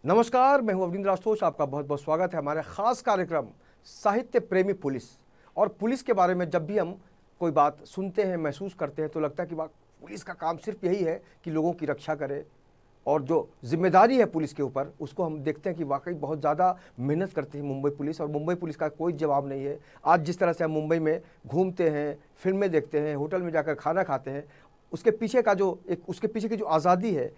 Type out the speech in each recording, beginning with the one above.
नमस्कार, मैं हूं अवनींद्र आशुतोष। आपका बहुत बहुत स्वागत है हमारे खास कार्यक्रम साहित्य प्रेमी पुलिस। और पुलिस के बारे में जब भी हम कोई बात सुनते हैं, महसूस करते हैं, तो लगता है कि वाह, पुलिस का काम सिर्फ यही है कि लोगों की रक्षा करे, और जो जिम्मेदारी है पुलिस के ऊपर उसको हम देखते हैं कि वाकई बहुत ज़्यादा मेहनत करती है मुंबई पुलिस। और मुंबई पुलिस का कोई जवाब नहीं है। आज जिस तरह से हम मुंबई में घूमते हैं, फिल्में देखते हैं, होटल में जाकर खाना खाते हैं, उसके पीछे का जो उसके पीछे की जो आज़ादी है,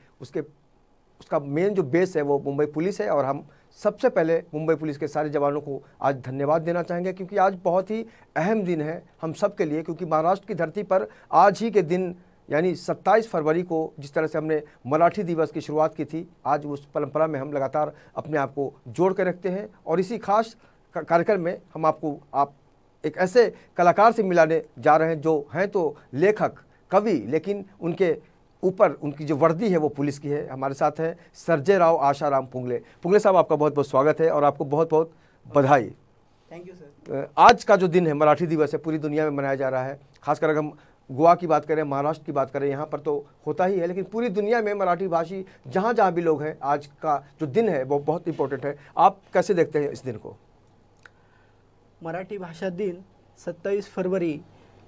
उसका मेन जो बेस है वो मुंबई पुलिस है। और हम सबसे पहले मुंबई पुलिस के सारे जवानों को आज धन्यवाद देना चाहेंगे, क्योंकि आज बहुत ही अहम दिन है हम सब के लिए। क्योंकि महाराष्ट्र की धरती पर आज ही के दिन यानी 27 फरवरी को जिस तरह से हमने मराठी दिवस की शुरुआत की थी, आज उस परंपरा में हम लगातार अपने आप को जोड़ कर रखते हैं। और इसी खास कार्यक्रम में हम आप एक ऐसे कलाकार से मिलाने जा रहे हैं जो हैं तो लेखक, कवि, लेकिन उनके ऊपर उनकी जो वर्दी है वो पुलिस की है। हमारे साथ हैं सर्जे राव आशाराम पुंगले। पुंगले साहब, आपका बहुत बहुत स्वागत है और आपको बहुत बहुत बधाई। Thank you sir. आज का जो दिन है मराठी दिवस है, पूरी दुनिया में मनाया जा रहा है। खासकर अगर हम गोवा की बात करें, महाराष्ट्र की बात करें, यहाँ पर तो होता ही है, लेकिन पूरी दुनिया में मराठी भाषी जहाँ जहाँ भी लोग हैं, आज का जो दिन है वो बहुत इंपॉर्टेंट है। आप कैसे देखते हैं इस दिन को? मराठी भाषा दिन 27 फरवरी,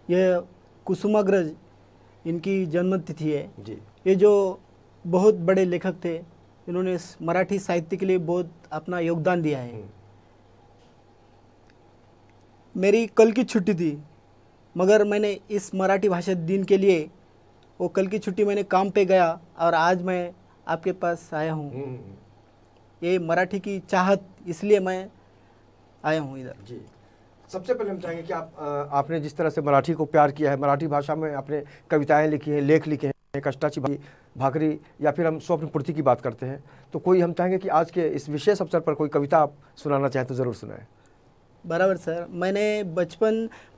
यह कुसुमाग्रज इनकी जन्मतिथि है जी। ये जो बहुत बड़े लेखक थे, इन्होंने मराठी साहित्य के लिए बहुत अपना योगदान दिया है। मेरी कल की छुट्टी थी, मगर मैंने इस मराठी भाषा दिन के लिए वो कल की छुट्टी मैंने काम पे गया और आज मैं आपके पास आया हूँ। ये मराठी की चाहत, इसलिए मैं आया हूँ इधर। जी, सबसे पहले हम चाहेंगे कि आपने जिस तरह से मराठी को प्यार किया है, मराठी भाषा में आपने कविताएं लिखी हैं, लेख लिखे हैं, कष्टाची भाकरी, या फिर हम स्वप्न पूर्ति की बात करते हैं, तो कोई हम चाहेंगे कि आज के इस विशेष अवसर पर कोई कविता आप सुनाना चाहें तो ज़रूर सुनाएं। बराबर सर।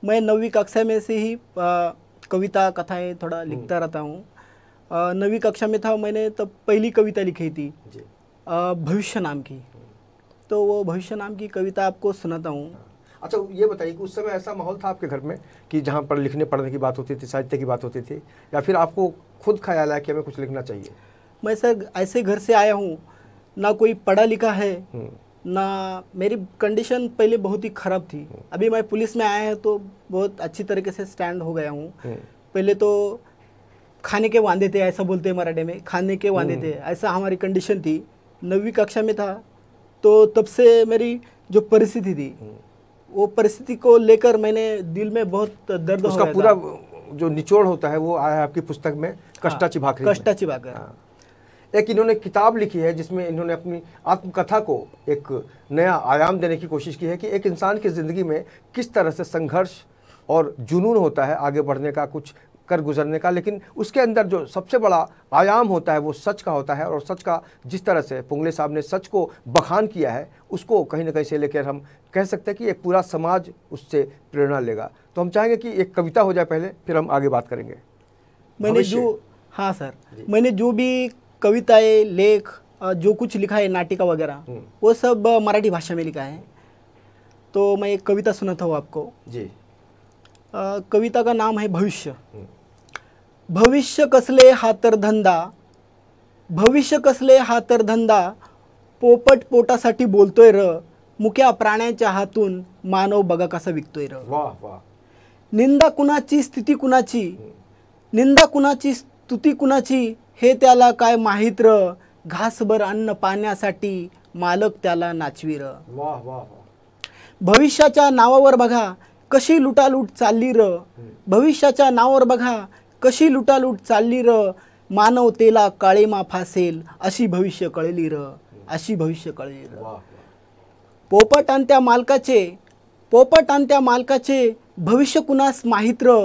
मैं 9वीं कक्षा में से ही कविता कथाएं थोड़ा लिखता रहता हूँ। 9वीं कक्षा में था, मैंने तब पहली कविता लिखी थी भविष्य नाम की। तो वो भविष्य नाम की कविता आपको सुनाता हूँ। अच्छा, ये बताइए कि उस समय ऐसा माहौल था आपके घर में कि जहाँ पर लिखने पढ़ने की बात होती थी, साहित्य की बात होती थी, या फिर आपको खुद ख्याल आया कि हमें कुछ लिखना चाहिए? मैं सर ऐसे घर से आया हूँ, ना कोई पढ़ा लिखा है, ना मेरी कंडीशन पहले बहुत ही ख़राब थी। अभी मैं पुलिस में आया है तो बहुत अच्छी तरीके से स्टैंड हो गया हूँ। पहले तो खाने के वांदे थे, ऐसा बोलते हैं मराठी में, खाने के वांदे थे, ऐसा हमारी कंडीशन थी। 9वीं कक्षा में था तो तब से मेरी जो परिस्थिति थी, वो परिस्थिति को लेकर मैंने दिल में बहुत दर्द हो गया। पूरा जो निचोड़ होता है वो आया है आपकी पुस्तक में, कष्टाची भाकरी। कष्टाची भाकरी। एक इन्होंने किताब लिखी है जिसमें इन्होंने अपनी आत्मकथा को एक नया आयाम देने की कोशिश की है कि एक इंसान की ज़िंदगी में किस तरह से संघर्ष और जुनून होता है आगे बढ़ने का, कुछ कर गुजरने का, लेकिन उसके अंदर जो सबसे बड़ा आयाम होता है वो सच का होता है। और सच का जिस तरह से पुंगले साहब ने सच को बखान किया है, उसको कहीं ना कहीं से लेकर हम कह सकते हैं कि एक पूरा समाज उससे प्रेरणा लेगा। तो हम चाहेंगे कि एक कविता हो जाए पहले, फिर हम आगे बात करेंगे। मैंने जो भी कविताएं, लेख, जो कुछ लिखा है, नाटिका वगैरह, वो सब मराठी भाषा में लिखा है। तो मैं एक कविता सुनाता हूँ आपको जी। कविता का नाम है भविष्य। भविष्य कसले हातरधंदा, भविष्य कसले हातरधंदा, पोपट पोटासाठी बोलतोय र, मुक्या प्राण्याच्या हातून मानव बघा कसा विकतोय र। वाह वाह। निंदा कुणाची, स्थिती कुणाची, निंदा कुणाची, स्तुती कुणाची, हे त्याला काय माहित र, घासभर अन्न पाण्यासाठी मालक त्याला नाचवी र। वाह वाह। भविष्याच्या नावावर बघा कशी लुटालूट चालली र, भविष्याच्या नावावर बघा कशी लुटालूट चालली र, मानवतेला काळीमा फासेल अशी भविष्य कळली र, अशी भविष्य कळली र। पोपट आणि त्या मालकाचे भविष्य कुणास माहित र,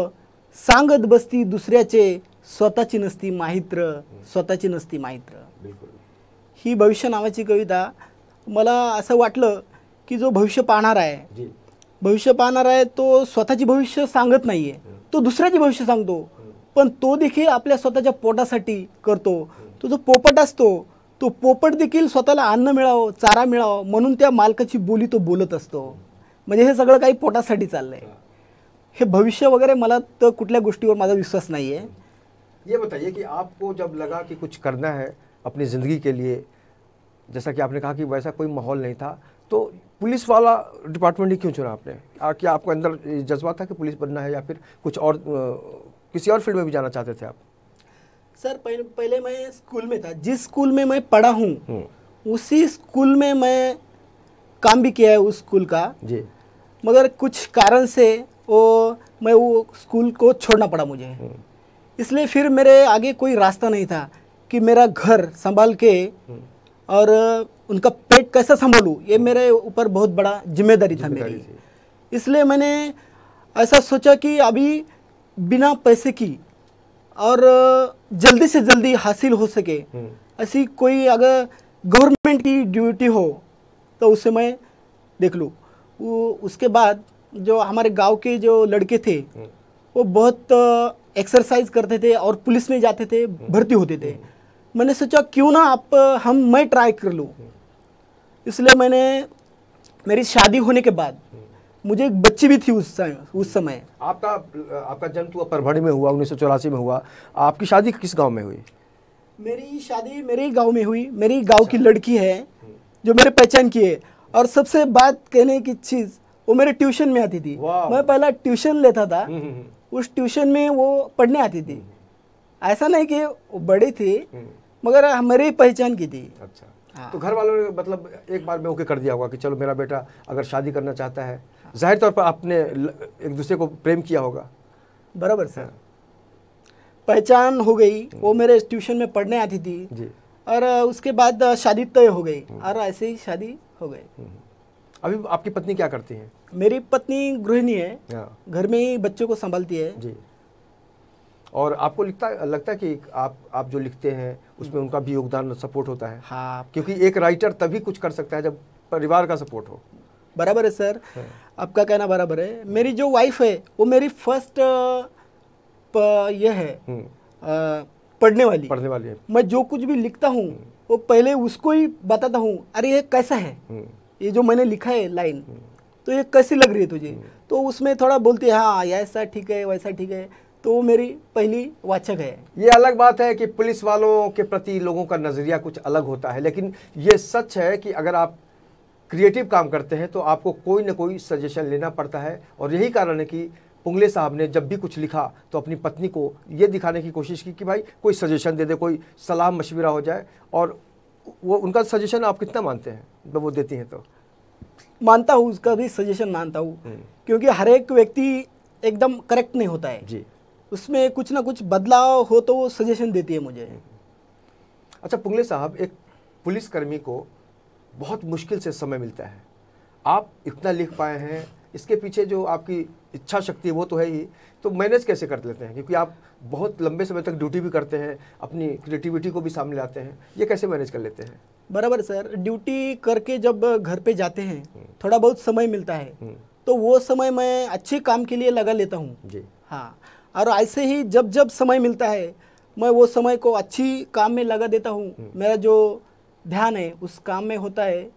सांगत बसती दुसऱ्याचे, स्वतःची नसती माहित र, स्वतःची नसती माहित र। ही भविष्य नावाची कविता, मला असं वाटलं की जो भविष्य पाहणार आहे तो स्वतःची भविष्य सांगत नाहीये, तो दुसऱ्याची भविष्य सांगतो, पण तो देखील आपल्या स्वतःच्या पोटासाठी करतो। तो जो पोपट असतो, तो पोपट देखील स्वतःला अन्न मिळावं, चारा मिळावा म्हणून त्या मालकाची बोली तो बोलत असतो। म्हणजे हे सगळं काही पोटासाठी चाललंय। हे भविष्य वगैरे मला तर कुठल्या गोष्टीवर माझा विश्वास नाही आहे। ये बताइए कि आपको जब लगा कि कुछ करना है अपनी ज़िंदगी के लिए, जैसा कि आपने कहा कि वैसा कोई माहौल नहीं था, तो पुलिस वाला डिपार्टमेंट ही क्यों चुना आपने? क्या आपको अंदर जज्बा था कि पुलिस बनना है, या फिर कुछ और किसी और फील्ड में भी जाना चाहते थे आप? सर पहले मैं स्कूल में था, जिस स्कूल में मैं पढ़ा हूँ उसी स्कूल में मैं काम भी किया है उस स्कूल का जी। मगर कुछ कारण से मैं वो स्कूल को छोड़ना पड़ा मुझे। इसलिए फिर मेरे आगे कोई रास्ता नहीं था कि मेरा घर संभाल के और उनका पेट कैसे संभालूं, ये मेरे ऊपर बहुत बड़ा जिम्मेदारी था मेरी। इसलिए मैंने ऐसा सोचा कि अभी बिना पैसे की और जल्दी से जल्दी हासिल हो सके ऐसी कोई अगर गवर्नमेंट की ड्यूटी हो तो उसे मैं देख लूँ। उसके बाद जो हमारे गांव के जो लड़के थे वो बहुत एक्सरसाइज करते थे और पुलिस में जाते थे, भर्ती होते थे। मैंने सोचा क्यों ना मैं ट्राई कर लूँ। इसलिए मेरी शादी होने के बाद मुझे एक बच्ची भी थी उस समय। आपका जन्म तो परभणी में हुआ, 1984 में हुआ। आपकी शादी किस गांव में हुई? मेरी शादी मेरे गांव में हुई। मेरी गांव की लड़की है जो मेरे पहचान की है। और सबसे बात कहने की चीज़, वो मेरे ट्यूशन में आती थी। मैं पहला ट्यूशन लेता था, उस ट्यूशन में वो पढ़ने आती थी। ऐसा नहीं कि वो बड़ी थी मगर मेरी पहचान की थी। अच्छा। हाँ। तो घर वालों ने मतलब एक बार में ओके कर दिया होगा कि चलो मेरा बेटा अगर शादी करना चाहता है। जाहिर तौर पर आपने एक दूसरे को प्रेम किया होगा। बराबर सर, पहचान हो गई। वो मेरे ट्यूशन में पढ़ने आती थी जी। और उसके बाद शादी तय हो गई और ऐसे ही शादी हो गई। अभी आपकी पत्नी क्या करती हैं? मेरी पत्नी गृहिणी है, घर में ही बच्चों को संभालती है जी। और आपको लगता है कि आप जो लिखते हैं उसमें उनका भी योगदान, सपोर्ट होता है? हाँ, क्योंकि एक राइटर तभी कुछ कर सकता है जब परिवार का सपोर्ट हो। बराबर है सर, आपका कहना बराबर है। मेरी जो वाइफ है वो मेरी फर्स्ट ये है पढ़ने वाली है। मैं जो कुछ भी लिखता हूँ वो पहले उसको ही बताता हूँ, अरे ये कैसा है, ये जो मैंने लिखा है लाइन तो ये कैसी लग रही है तुझे? तो उसमें थोड़ा बोलती है हाँ ऐसा ठीक है, वैसा ठीक है। तो वो मेरी पहली वाचक है। ये अलग बात है कि पुलिस वालों के प्रति लोगों का नज़रिया कुछ अलग होता है, लेकिन ये सच है कि अगर आप क्रिएटिव काम करते हैं तो आपको कोई ना कोई सजेशन लेना पड़ता है। और यही कारण है कि पुंगले साहब ने जब भी कुछ लिखा तो अपनी पत्नी को ये दिखाने की कोशिश की कि भाई कोई सजेशन दे दे, कोई सलाह मशविरा हो जाए। और वो उनका सजेशन आप कितना मानते हैं जब वो देती हैं? तो मानता हूँ, उसका भी सजेशन मानता हूँ, क्योंकि हर एक व्यक्ति एकदम करेक्ट नहीं होता है जी। उसमें कुछ ना कुछ बदलाव हो तो वो सजेशन देती है मुझे। अच्छा पुंगले साहब, एक पुलिसकर्मी को बहुत मुश्किल से समय मिलता है। आप इतना लिख पाए हैं, इसके पीछे जो आपकी इच्छा शक्ति है वो तो है ही, तो मैनेज कैसे कर लेते हैं? क्योंकि आप बहुत लंबे समय तक ड्यूटी भी करते हैं, अपनी क्रिएटिविटी को भी सामने लाते हैं, ये कैसे मैनेज कर लेते हैं? बराबर सर, ड्यूटी करके जब घर पे जाते हैं थोड़ा बहुत समय मिलता है तो वो समय मैं अच्छे काम के लिए लगा लेता हूँ जी। हाँ, और ऐसे ही जब जब समय मिलता है मैं वो समय को अच्छी काम में लगा देता हूँ। मेरा जो ध्यान है उस काम में होता है।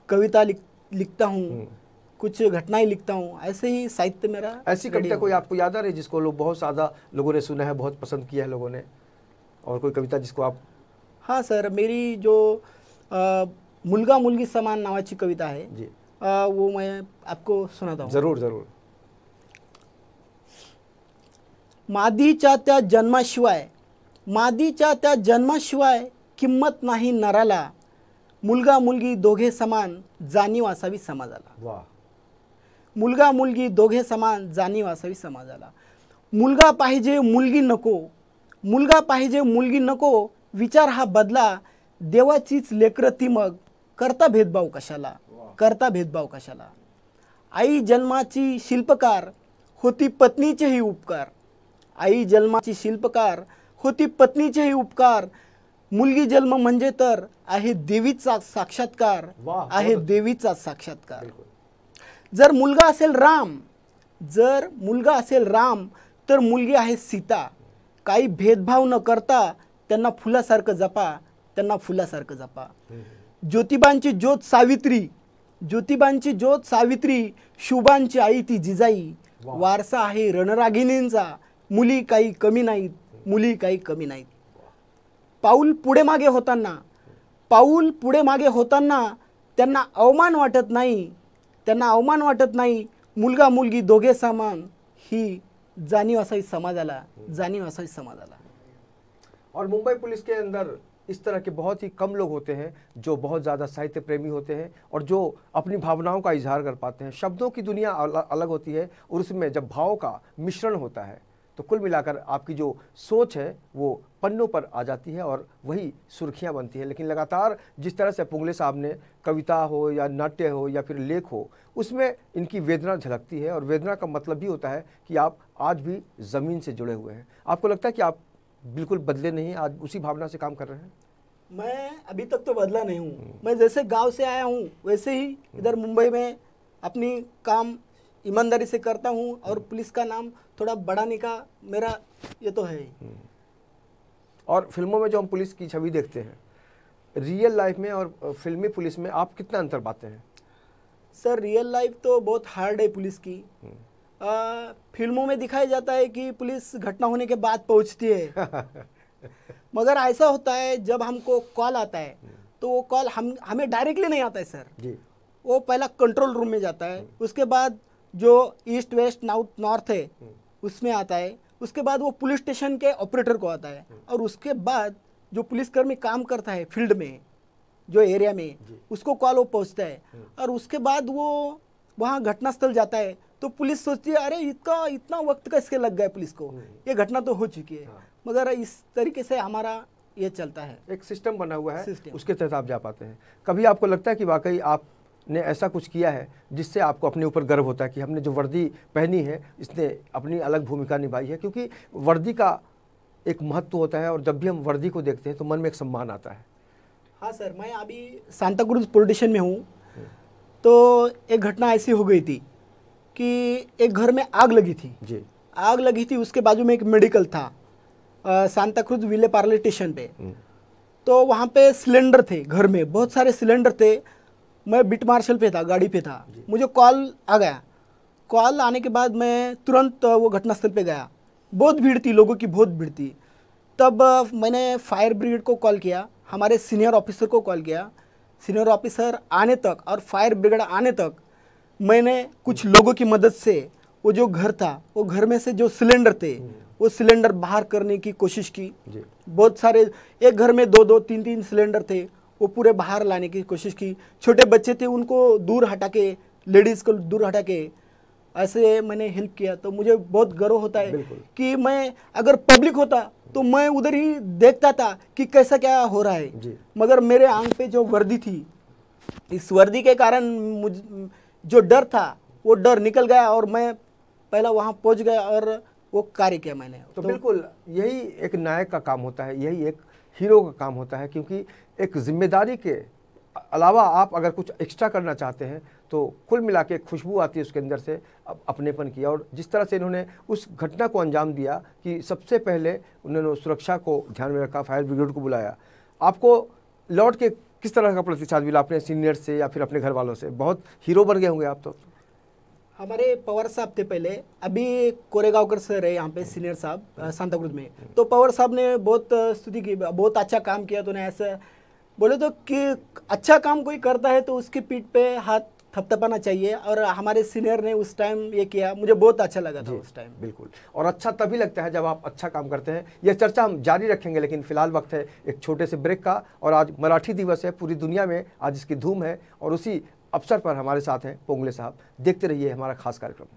कविता लिखता हूँ, कुछ घटनाएं लिखता हूँ, ऐसे ही साहित्य मेरा। ऐसी कविता कोई आपको याद आ रही है जिसको बहुत ज़्यादा लोगों ने सुना है, बहुत पसंद किया है लोगों ने, और कोई कविता जिसको आप? हाँ सर, मेरी जो मुलगा मुलगी समान नावाची कविता है जी, वो मैं आपको सुनाता हूँ। जरूर जरूर। मादीच्या त्या जन्माशिवाय किंमत नाही नराला, मुलगा मुलगी दोघे समान जाणीव असावी समाजाला। वाह। मुलगा मुलगी दोघे समान जाणीव असावी समाजाला। मुलगा पाहिजे मुलगी नको, मुलगा पाहिजे मुलगी नको, विचार हा बदला, देवाचीच लेकरं ती मग, करता भेदभाव कशाला, करता भेदभाव कशाला। आई जन्माची शिल्पकार होती पत्नीचेही उपकार, आई जन्माची शिल्पकार होती पत्नीचेही उपकार, मुलगी जन्म म्हणजे तर आहे देवीचा साक्षात्कार, आहे देवीचा साक्षात्कार। जर मुलगा असेल राम तर मुलगी आहे सीता, काही भेदभाव न करता त्यांना फुलासारखं जपा, त्यांना फुलासारखं जपा। ज्योतिबांची ज्योत सावित्री, शुभांची आई ती जिजाई, वारसा आहे रणरागिणींचा, मुली काही कमी नाहीत, मुली काही कमी नाहीत। पाऊल पुढे मागे होताना पाऊल पुढे मागे होताना त्यांना अवमान वाटत नाही, त्यांना अवमान वाटत नाही. मुलगा मुलगी दोघे समान, ही जाणीव असावी समाजाला, जाणीव असावी समाजाला. और मुंबई पुलिस के अंदर इस तरह के बहुत ही कम लोग होते हैं जो बहुत ज़्यादा साहित्य प्रेमी होते हैं और जो अपनी भावनाओं का इजहार कर पाते हैं. शब्दों की दुनिया अलग होती है और उसमें जब भाव का मिश्रण होता है तो कुल मिलाकर आपकी जो सोच है वो पन्नों पर आ जाती है और वही सुर्खियां बनती है. लेकिन लगातार जिस तरह से पुंगले साहब ने कविता हो या नाट्य हो या फिर लेख हो, उसमें इनकी वेदना झलकती है और वेदना का मतलब भी होता है कि आप आज भी ज़मीन से जुड़े हुए हैं. आपको लगता है कि आप बिल्कुल बदले नहीं, आज उसी भावना से काम कर रहे हैं? मैं अभी तक तो बदला नहीं हूँ. मैं जैसे गांव से आया हूँ वैसे ही इधर मुंबई में अपनी काम ईमानदारी से करता हूँ और पुलिस का नाम थोड़ा बढ़ाने का मेरा ये तो है ही. और फिल्मों में जो हम पुलिस की छवि देखते हैं, रियल लाइफ में और फिल्मी पुलिस में आप कितना अंतर पाते हैं? सर रियल लाइफ तो बहुत हार्ड है पुलिस की. फिल्मों में दिखाया जाता है कि पुलिस घटना होने के बाद पहुंचती है, मगर ऐसा होता है जब हमको कॉल आता है तो वो कॉल हमें डायरेक्टली नहीं आता है सर जी. वो पहला कंट्रोल रूम में जाता है, उसके बाद जो ईस्ट वेस्ट नॉर्थ है उसमें आता है, उसके बाद वो पुलिस स्टेशन के ऑपरेटर को आता है और उसके बाद जो पुलिसकर्मी काम करता है फील्ड में जो एरिया में उसको कॉल वो पहुंचता है और उसके बाद वो वहाँ घटनास्थल जाता है. तो पुलिस सोचती है अरे इतना वक्त कैसे लग गया पुलिस को, ये घटना तो हो चुकी है. मगर इस तरीके से हमारा ये चलता है, एक सिस्टम बना हुआ है, सिस्टम. उसके तहत आप जा पाते हैं. कभी आपको लगता है कि वाकई आपने ऐसा कुछ किया है जिससे आपको अपने ऊपर गर्व होता है कि हमने जो वर्दी पहनी है इसने अपनी अलग भूमिका निभाई है? क्योंकि वर्दी का एक महत्व होता है और जब भी हम वर्दी को देखते हैं तो मन में एक सम्मान आता है. हाँ सर, मैं अभी सांता क्रूज पुलिस स्टेशन में हूँ. तो एक घटना ऐसी हो गई थी कि एक घर में आग लगी थी जी. आग लगी थी, उसके बाजू में एक मेडिकल था Santa cruise Vile Parle station पे. तो वहाँ पे सिलेंडर थे, घर में बहुत सारे सिलेंडर थे. मैं बिट मार्शल पे था, गाड़ी पे था, मुझे कॉल आ गया. कॉल आने के बाद मैं तुरंत वो घटनास्थल पे गया. बहुत भीड़ थी, लोगों की बहुत भीड़ थी. तब मैंने फायर ब्रिगेड को कॉल किया, हमारे सीनियर ऑफिसर को कॉल किया. सीनियर ऑफिसर आने तक और फायर ब्रिगेड आने तक मैंने कुछ लोगों की मदद से वो जो घर था, वो घर में से जो सिलेंडर थे वो सिलेंडर बाहर करने की कोशिश की. बहुत सारे, एक घर में 2-2, 3-3 सिलेंडर थे, वो पूरे बाहर लाने की कोशिश की. छोटे बच्चे थे, उनको दूर हटा के, लेडीज़ को दूर हटा के ऐसे मैंने हेल्प किया. तो मुझे बहुत गर्व होता है कि मैं अगर पब्लिक होता तो मैं उधर ही देखता था कि कैसा क्या हो रहा है. मगर मेरे आंख पे जो वर्दी थी, इस वर्दी के कारण मुझ जो डर था वो डर निकल गया और मैं पहला वहाँ पहुँच गया और वो कार्य किया मैंने. तो बिल्कुल यही एक नायक का काम होता है, यही एक हीरो का काम होता है, क्योंकि एक जिम्मेदारी के अलावा आप अगर कुछ एक्स्ट्रा करना चाहते हैं तो कुल मिला के खुशबू आती है उसके अंदर से अपनेपन की. और जिस तरह से इन्होंने उस घटना को अंजाम दिया कि सबसे पहले उन्होंने सुरक्षा को ध्यान में रखा, फायर ब्रिगेड को बुलाया. आपको लौट के किस तरह का प्रतिसाद मिला अपने सीनियर से या फिर अपने घर वालों से? बहुत हीरो बन गए होंगे आप तो. हमारे पवार साहब थे पहले, अभी कोरेगांवकर सर है यहाँ पे सीनियर साहब सांता क्रूज में. तो पवार साहब ने बहुत स्तुति की, बहुत अच्छा काम किया. तो ऐसा बोले तो कि अच्छा काम कोई करता है तो उसकी पीठ पे हाथ थपथपाना चाहिए, और हमारे सीनियर ने उस टाइम ये किया, मुझे बहुत अच्छा लगा था उस टाइम. बिल्कुल, और अच्छा तभी लगता है जब आप अच्छा काम करते हैं. यह चर्चा हम जारी रखेंगे, लेकिन फिलहाल वक्त है एक छोटे से ब्रेक का. और आज मराठी दिवस है, पूरी दुनिया में आज इसकी धूम है और उसी अवसर पर हमारे साथ हैं पोंगले साहब. देखते रहिए हमारा खास कार्यक्रम.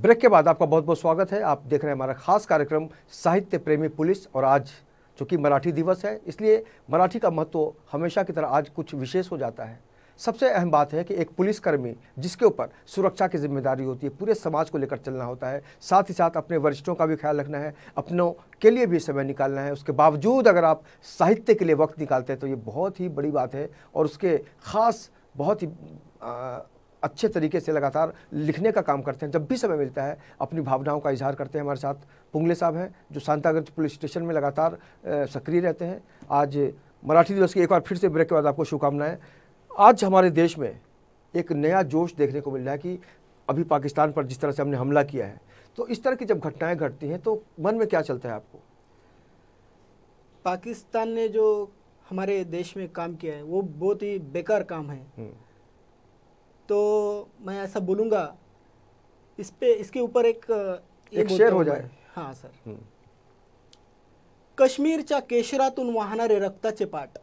ब्रेक के बाद आपका बहुत बहुत स्वागत है। आप देख रहे हैं हमारा खास कार्यक्रम साहित्य प्रेमी पुलिस। और आज चूँकि मराठी दिवस है, इसलिए मराठी का महत्व हमेशा की तरह आज कुछ विशेष हो जाता है। सबसे अहम बात है कि एक पुलिसकर्मी जिसके ऊपर सुरक्षा की जिम्मेदारी होती है, पूरे समाज को लेकर चलना होता है, साथ ही साथ अपने वरिष्ठों का भी ख्याल रखना है, अपनों के लिए भी समय निकालना है। उसके बावजूद अगर आप साहित्य के लिए वक्त निकालते हैं तो ये बहुत ही बड़ी बात है। और उसके ख़ास बहुत ही अच्छे तरीके से लगातार लिखने का काम करते हैं। जब भी समय मिलता है अपनी भावनाओं का इजहार करते हैं। हमारे साथ पुंगले साहब हैं जो शांतागंज पुलिस स्टेशन में लगातार सक्रिय रहते हैं। आज मराठी दिवस की एक बार फिर से ब्रेक के बाद आपको शुभकामनाएं। आज हमारे देश में एक नया जोश देखने को मिल रहा है कि अभी पाकिस्तान पर जिस तरह से हमने हमला किया है, तो इस तरह की जब घटनाएं घटती हैं तो मन में क्या चलता है आपको? पाकिस्तान ने जो हमारे देश में काम किया है वो बहुत ही बेकार काम है। तो मैं ऐसा बोलूँगा, इसके ऊपर एक शेर हो जाए। हाँ सर। काश्मीरच्या केशरातून वाहणारे रक्ताचे पाट,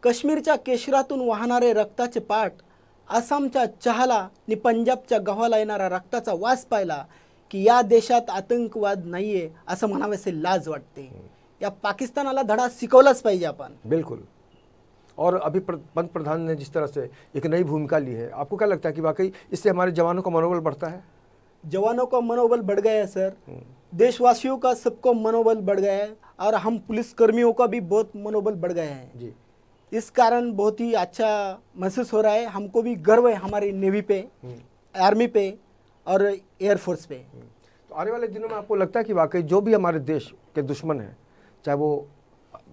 काश्मीरच्या केशरातून वाहणारे रक्ताचे पाट, आसामच्या चहाला आणि पंजाबच्या गव्हाला येणारा रक्ताचा वास पाहिला की या देशात आतंकवाद नाहीये असं म्हणावेसे लाज वाटते। या पाकिस्तानाला धडा शिकवलाच पाहिजे आपण। बिल्कुल। और अभी पंतप्रधान ने जिस तरह से एक नई भूमिका ली है, आपको क्या लगता है कि वाकई इससे हमारे जवानों का मनोबल बढ़ता है? जवानों का मनोबल बढ़ गया है सर, देशवासियों का सबको मनोबल बढ़ गया है और हम पुलिसकर्मियों का भी बहुत मनोबल बढ़ गया है जी। इस कारण बहुत ही अच्छा महसूस हो रहा है। हमको भी गर्व है हमारी नेवी पे, आर्मी पे और एयरफोर्स पे। तो आने वाले दिनों में आपको लगता है कि वाकई जो भी हमारे देश के दुश्मन हैं, चाहे वो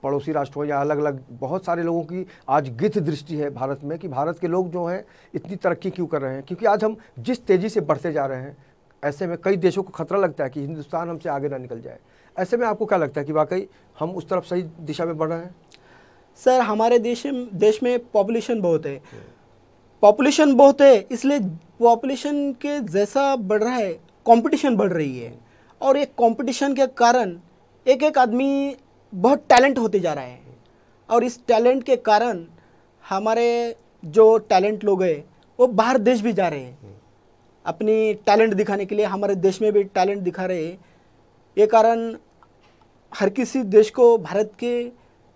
पड़ोसी राष्ट्र हो या अलग अलग, बहुत सारे लोगों की आज गिद्ध दृष्टि है भारत में कि भारत के लोग जो हैं इतनी तरक्की क्यों कर रहे हैं? क्योंकि आज हम जिस तेज़ी से बढ़ते जा रहे हैं, ऐसे में कई देशों को खतरा लगता है कि हिंदुस्तान हमसे आगे ना निकल जाए। ऐसे में आपको क्या लगता है कि वाकई हम उस तरफ सही दिशा में बढ़ रहे हैं? सर, हमारे देश में पॉपुलेशन बहुत है, पॉपुलेशन बहुत है, इसलिए पॉपुलेशन के जैसा बढ़ रहा है कंपटीशन बढ़ रही है। और एक कंपटीशन के कारण एक एक आदमी बहुत टैलेंट होते जा रहा है और इस टैलेंट के कारण हमारे जो टैलेंट लोग हैं वो बाहर देश भी जा रहे हैं अपनी टैलेंट दिखाने के लिए। हमारे देश में भी टैलेंट दिखा रहे हैं। ये कारण हर किसी देश को भारत के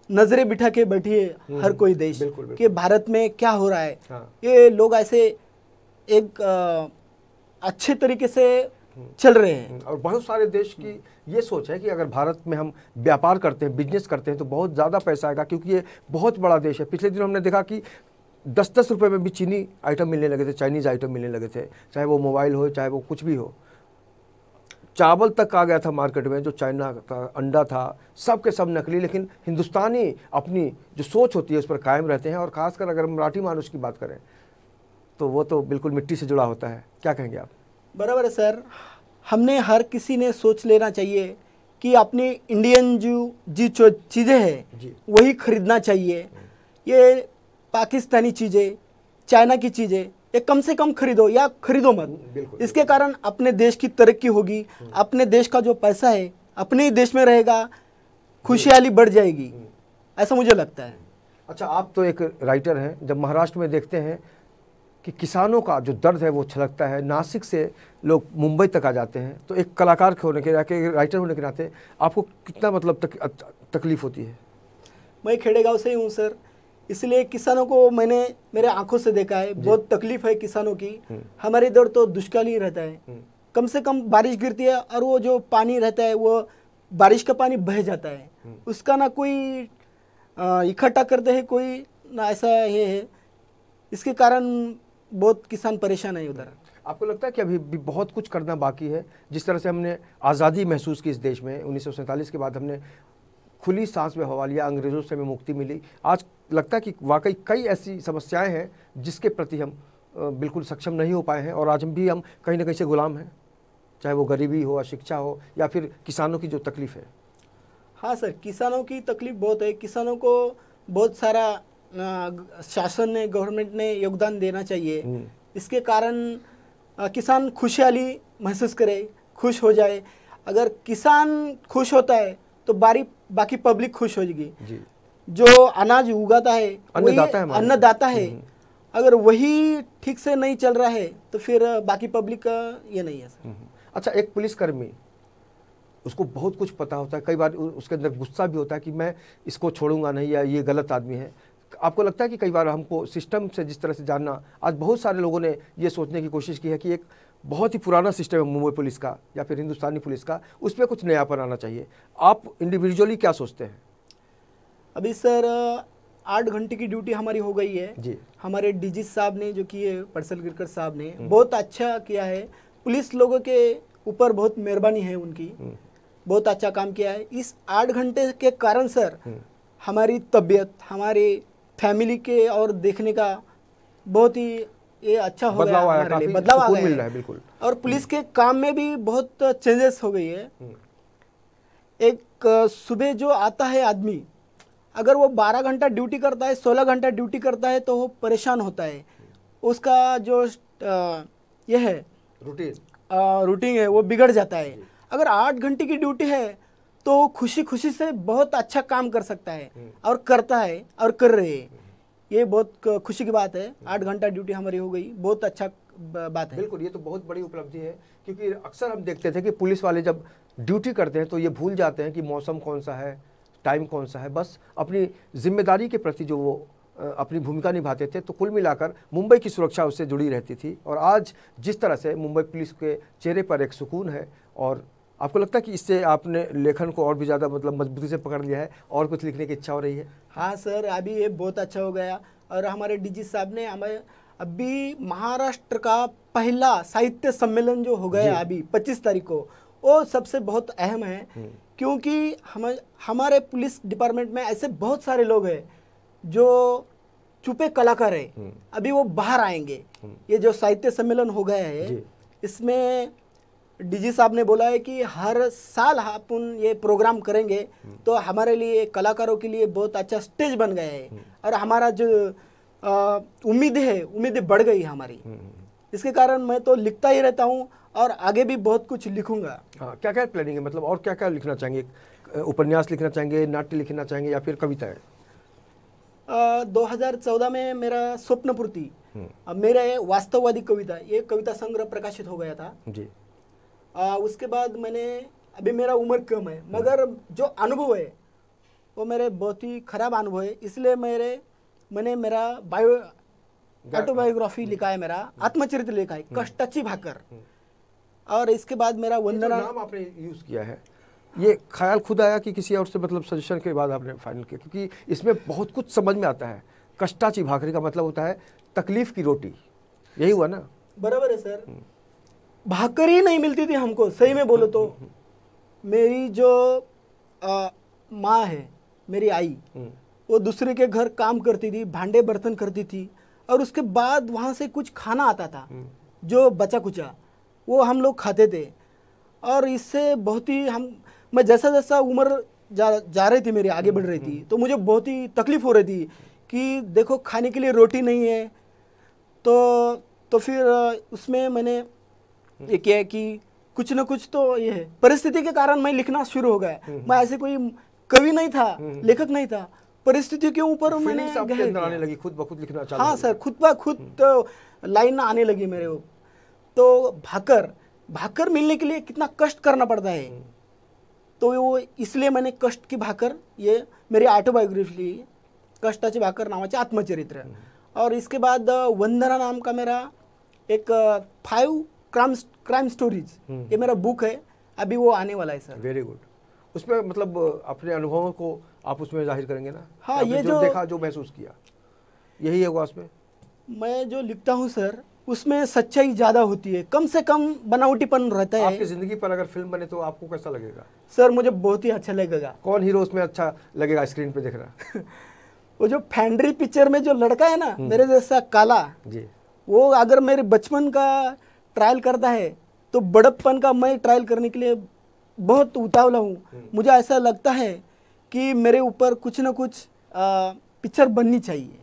नज़रें बिठा के बैठी है हर कोई देश कि भारत में क्या हो रहा है। हाँ। ये लोग ऐसे एक अच्छे तरीके से चल रहे हैं। और बहुत सारे देश की ये सोच है कि अगर भारत में हम व्यापार करते हैं, बिजनेस करते हैं तो बहुत ज़्यादा पैसा आएगा, क्योंकि ये बहुत बड़ा देश है। पिछले दिनों हमने देखा कि 10-10 रुपये में भी चीनी आइटम मिलने लगे थे, चाइनीज़ आइटम मिलने लगे थे, चाहे वो मोबाइल हो चाहे वो कुछ भी हो। चावल तक आ गया था मार्केट में, जो चाइना का अंडा था, सब के सब नकली। लेकिन हिंदुस्तानी अपनी जो सोच होती है उस पर कायम रहते हैं। और ख़ासकर अगर मराठी मानुष की बात करें तो वो तो बिल्कुल मिट्टी से जुड़ा होता है। क्या कहेंगे आप? बराबर है सर, हमने हर किसी ने सोच लेना चाहिए कि अपनी इंडियन जो चीज़ें हैं वही खरीदना चाहिए। ये पाकिस्तानी चीज़ें, चाइना की चीज़ें ये कम से कम खरीदो या खरीदो मत। इसके कारण अपने देश की तरक्की होगी, अपने देश का जो पैसा है अपने ही देश में रहेगा, खुशहाली बढ़ जाएगी, ऐसा मुझे लगता है। अच्छा, आप तो एक राइटर हैं, जब महाराष्ट्र में देखते हैं कि किसानों का जो दर्द है वो छलकता है, नासिक से लोग मुंबई तक आ जाते हैं, तो एक कलाकार होने के राइटर होने के नाते आपको कितना मतलब तकलीफ होती है? मैं खेड़ेगांव से ही हूँ सर, इसलिए किसानों को मैंने मेरे आंखों से देखा है। बहुत तकलीफ है किसानों की। हमारे इधर तो दुष्काल ही रहता है, कम से कम बारिश गिरती है और वो जो पानी रहता है वो बारिश का पानी बह जाता है, उसका ना कोई इकट्ठा करते हैं कोई ना, ऐसा ये है। इसके कारण बहुत किसान परेशान है उधर। आपको लगता है कि अभी भी बहुत कुछ करना बाकी है? जिस तरह से हमने आज़ादी महसूस की इस देश में 1947 के बाद, हमने खुली सांस में हवा लिया, अंग्रेज़ों से हमें मुक्ति मिली, आज लगता है कि वाकई कई ऐसी समस्याएं हैं जिसके प्रति हम बिल्कुल सक्षम नहीं हो पाए हैं और आज हम कहीं ना कहीं से गुलाम हैं, चाहे वो गरीबी हो, शिक्षा हो या फिर किसानों की जो तकलीफ़ है। हाँ सर, किसानों की तकलीफ बहुत है। किसानों को बहुत सारा शासन ने, गवर्नमेंट ने योगदान देना चाहिए। इसके कारण किसान खुशहाली महसूस करे, खुश हो जाए। अगर किसान खुश होता है तो बाकी पब्लिक खुश हो जाएगी। जो अनाज उगाता है, अन्नदाता है, अगर वही ठीक से नहीं चल रहा है तो फिर बाकी पब्लिक का ये नहीं है सर। अच्छा, एक पुलिसकर्मी, उसको बहुत कुछ पता होता है, कई बार उसके अंदर गुस्सा भी होता है कि मैं इसको छोड़ूंगा नहीं या ये गलत आदमी है। आपको लगता है कि कई बार हमको सिस्टम से जिस तरह से जानना, आज बहुत सारे लोगों ने ये सोचने की कोशिश की है कि एक बहुत ही पुराना सिस्टम है मुंबई पुलिस का या फिर हिंदुस्तानी पुलिस का, उस पर कुछ नयापन आना चाहिए। आप इंडिविजुअली क्या सोचते हैं? अभी सर 8 घंटे की ड्यूटी हमारी हो गई है जी। हमारे डीजी साहब ने जो किए, परसल गिरकर साहब ने बहुत अच्छा किया है। पुलिस लोगों के ऊपर बहुत मेहरबानी है उनकी, बहुत अच्छा काम किया है। इस 8 घंटे के कारण सर हमारी तबीयत, हमारी फैमिली के और देखने का बहुत ही ये अच्छा हो गया, हमारे लिए बदलाव आ गया मिल रहा है बिल्कुल। और पुलिस के काम में भी बहुत चेंजेस हो गई है। एक सुबह जो आता है आदमी, अगर वो 12 घंटा ड्यूटी करता है, 16 घंटा ड्यूटी करता है तो वो परेशान होता है। उसका जो ये है रूटीन है वो बिगड़ जाता है। अगर 8 घंटे की ड्यूटी है तो खुशी खुशी से बहुत अच्छा काम कर सकता है और करता है और कर रहे हैं। ये बहुत खुशी की बात है। 8 घंटा ड्यूटी हमारी हो गई, बहुत अच्छा बात है। बिल्कुल, ये तो बहुत बड़ी उपलब्धि है, क्योंकि अक्सर हम देखते थे कि पुलिस वाले जब ड्यूटी करते हैं तो ये भूल जाते हैं कि मौसम कौन सा है, टाइम कौन सा है। बस अपनी जिम्मेदारी के प्रति जो वो अपनी भूमिका निभाते थे, तो कुल मिलाकर मुंबई की सुरक्षा उससे जुड़ी रहती थी। और आज जिस तरह से मुंबई पुलिस के चेहरे पर एक सुकून है, और आपको लगता है कि इससे आपने लेखन को और भी ज़्यादा मतलब मजबूती से पकड़ लिया है और कुछ लिखने की इच्छा हो रही है? हाँ सर, अभी ये बहुत अच्छा हो गया। और हमारे डीजी साहब ने हमें अभी महाराष्ट्र का पहला साहित्य सम्मेलन जो हो गया अभी 25 तारीख को, वो सबसे बहुत अहम है। क्योंकि हमारे पुलिस डिपार्टमेंट में ऐसे बहुत सारे लोग हैं जो छुपे कलाकार है, अभी वो बाहर आएंगे। ये जो साहित्य सम्मेलन हो गया है, इसमें डीजी साहब ने बोला है कि हर साल अपन ये प्रोग्राम करेंगे, तो हमारे लिए कलाकारों के लिए बहुत अच्छा स्टेज बन गया है। और हमारा जो उम्मीदें बढ़ गई हमारी। इसके कारण मैं तो लिखता ही रहता हूँ और आगे भी बहुत कुछ लिखूंगा। हाँ, क्या क्या प्लानिंग है, मतलब और क्या क्या लिखना चाहेंगे? उपन्यास लिखना चाहेंगे, नाट्य लिखना चाहेंगे या फिर कविताएं? 2014 में मेरा स्वप्न पूर्ति, मेरे वास्तववादी कविता, ये कविता संग्रह प्रकाशित हो गया था जी। उसके बाद मैंने, अभी मेरा उम्र कम है मगर जो अनुभव है वो मेरे बहुत ही खराब अनुभव है, इसलिए मैंने मेरा ऑटोबायोग्राफी लिखा है, मेरा आत्मचरित्र लिखा है, कष्टाची भाकर। और इसके बाद मेरा वंदना नाम आपने यूज किया है, ये ख्याल खुद आया कि किसी और से मतलब सजेशन के बाद आपने फाइनल किया? क्योंकि इसमें बहुत कुछ समझ में आता है। कष्टाची भाकरी का मतलब होता है तकलीफ की रोटी, यही हुआ ना? बराबर है सर। भाकर ही नहीं मिलती थी हमको, सही में बोलो तो। मेरी जो माँ है, मेरी आई, वो दूसरे के घर काम करती थी, भांडे बर्तन करती थी, और उसके बाद वहाँ से कुछ खाना आता था जो बचा कुचा, वो हम लोग खाते थे। और इससे बहुत ही मैं जैसा जैसा उम्र जा रही थी, मेरी आगे बढ़ रही थी, तो मुझे बहुत ही तकलीफ हो रही थी कि देखो खाने के लिए रोटी नहीं है। तो फिर उसमें मैंने ये किया है कि कुछ ना कुछ तो ये है, परिस्थिति के कारण मैं लिखना शुरू हो गया। मैं ऐसे कोई कवि नहीं था, लेखक नहीं था, परिस्थिति के ऊपर मैंने आने लगी, खुद ब खुद लिखना चालू। हाँ सर, खुद ब खुद तो लाइन आने लगी मेरे को। तो भाकर मिलने के लिए कितना कष्ट करना पड़ता है, तो वो इसलिए मैंने कष्ट की भाकर, ये मेरी ऑटोबायोग्राफी कष्टाची भाकर नावाचे आत्मचरित्र। और इसके बाद वंदना नाम का मेरा एक 5 क्राइम स्टोरीज, ये मेरा बुक है, अभी वो आने वाला है सर। Very good. उसमें मतलब अपने अनुभवों को आप उसमें जाहिर करेंगे ना? हाँ, ये जो देखा, जो महसूस किया, यही होगा उसमें। मैं जो लिखता हूँ सर, उसमें सच्चाई ज़्यादा होती है, कम से कम बनावटीपन रहता है। आपकी ज़िंदगी पर अगर फिल्म बने तो आपको कैसा लगेगा? सर मुझे बहुत ही अच्छा लगेगा। कौन हीरो उसमें अच्छा लगेगा स्क्रीन पे देखना? वो जो फैंड्री पिक्चर में जो लड़का है ना, मेरे जैसा काला जी, वो अगर मेरे बचपन का ट्रायल करता है तो बड़प्पन का मैं ट्रायल करने के लिए बहुत उतावला हूँ। मुझे ऐसा लगता है कि मेरे ऊपर कुछ ना कुछ पिक्चर बननी चाहिए।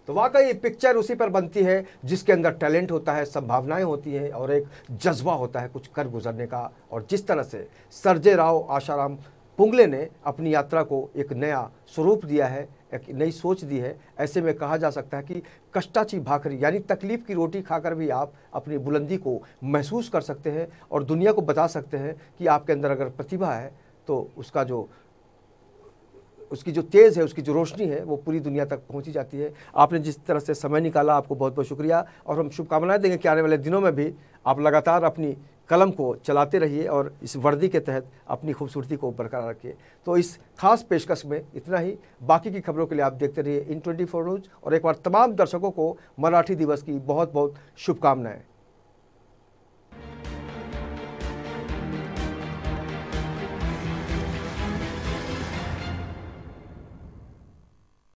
तो वाकई पिक्चर उसी पर बनती है जिसके अंदर टैलेंट होता है, संभावनाएं होती हैं और एक जज्बा होता है कुछ कर गुजरने का। और जिस तरह से सर्जे राव आशाराम पुंगले ने अपनी यात्रा को एक नया स्वरूप दिया है, एक नई सोच दी है। ऐसे में कहा जा सकता है कि कष्टाची भाकरी यानी तकलीफ की रोटी खाकर भी आप अपनी बुलंदी को महसूस कर सकते हैं और दुनिया को बता सकते हैं कि आपके अंदर अगर प्रतिभा है तो उसकी जो तेज़ है, उसकी जो रोशनी है वो पूरी दुनिया तक पहुंची जाती है। आपने जिस तरह से समय निकाला, आपको बहुत बहुत शुक्रिया और हम शुभकामनाएं देंगे कि आने वाले दिनों में भी आप लगातार अपनी कलम को चलाते रहिए और इस वर्दी के तहत अपनी खूबसूरती को बरकरार रखिए। तो इस खास पेशकश में इतना ही। बाकी की खबरों के लिए आप देखते रहिए इन 24 न्यूज़ और एक बार तमाम दर्शकों को मराठी दिवस की बहुत बहुत शुभकामनाएं।